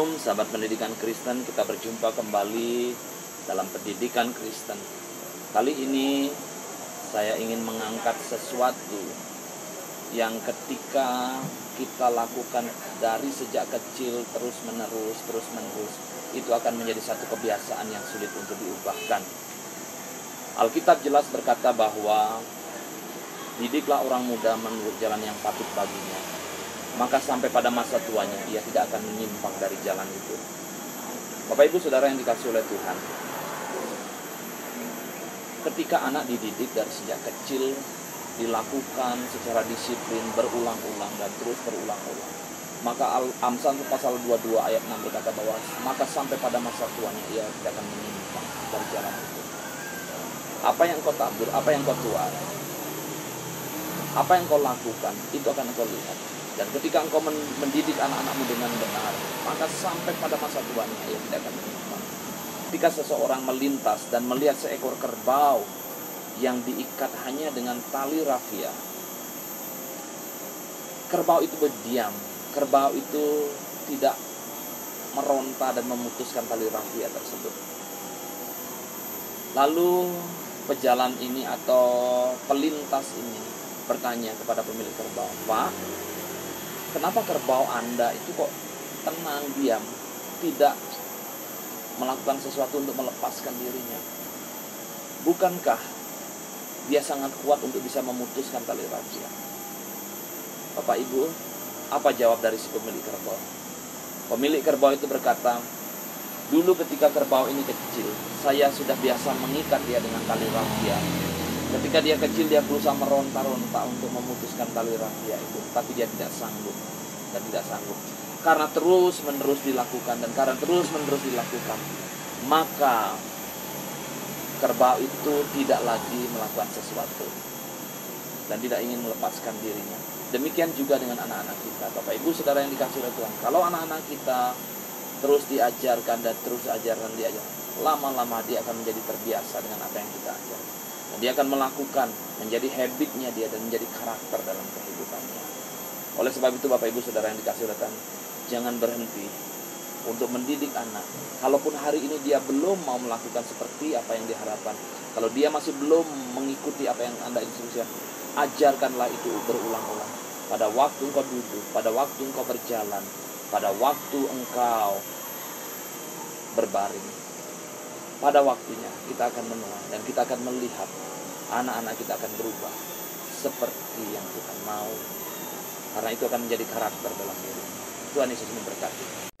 Shalom, sahabat pendidikan Kristen, kita berjumpa kembali dalam pendidikan Kristen. Kali ini saya ingin mengangkat sesuatu yang ketika kita lakukan dari sejak kecil terus-menerus, itu akan menjadi satu kebiasaan yang sulit untuk diubahkan. Alkitab jelas berkata bahwa didiklah orang muda menurut jalan yang patut baginya, maka sampai pada masa tuanya ia tidak akan menyimpang dari jalan itu. Bapak Ibu Saudara yang dikasihi oleh Tuhan, ketika anak dididik dari sejak kecil, dilakukan secara disiplin berulang-ulang dan terus berulang-ulang, maka Amsal pasal 22 ayat 6 berkata bahwa maka sampai pada masa tuanya ia tidak akan menyimpang dari jalan itu. Apa yang kau tabur, apa yang kau tuai, apa yang kau lakukan, itu akan kau lihat. Dan ketika engkau mendidik anak-anakmu dengan benar, maka sampai pada masa tuanya ia tidak akan menyimpang. Ketika seseorang melintas dan melihat seekor kerbau yang diikat hanya dengan tali rafia, kerbau itu berdiam, kerbau itu tidak meronta dan memutuskan tali rafia tersebut. Lalu pejalan ini atau pelintas ini bertanya kepada pemilik kerbau, "Pak, kenapa kerbau Anda itu kok tenang, diam, tidak melakukan sesuatu untuk melepaskan dirinya? Bukankah dia sangat kuat untuk bisa memutuskan tali rafia?" Bapak Ibu, apa jawab dari si pemilik kerbau? Pemilik kerbau itu berkata, "Dulu ketika kerbau ini kecil, saya sudah biasa mengikat dia dengan tali rafia. Ketika dia kecil, dia berusaha meronta-ronta untuk memutuskan tali rafia itu, tapi dia tidak sanggup. Karena terus-menerus dilakukan, maka kerbau itu tidak lagi melakukan sesuatu dan tidak ingin melepaskan dirinya." Demikian juga dengan anak-anak kita, Bapak Ibu Saudara yang dikasihi oleh Tuhan. Kalau anak-anak kita terus diajarkan, lama-lama dia akan menjadi terbiasa dengan apa yang kita ajarkan. Dan dia akan melakukan, menjadi habitnya dia dan menjadi karakter dalam kehidupannya. Oleh sebab itu Bapak Ibu Saudara yang dikasihi oleh Tuhan, jangan berhenti untuk mendidik anak. Kalaupun hari ini dia belum mau melakukan seperti apa yang diharapkan, kalau dia masih belum mengikuti apa yang Anda instruksikan, ajarkanlah itu berulang-ulang. Pada waktu engkau duduk, pada waktu engkau berjalan, pada waktu engkau berbaring, pada waktunya kita akan menuai dan kita akan melihat anak-anak kita akan berubah seperti yang Tuhan mau. Karena itu akan menjadi karakter dalam diri. Tuhan Yesus memberkati.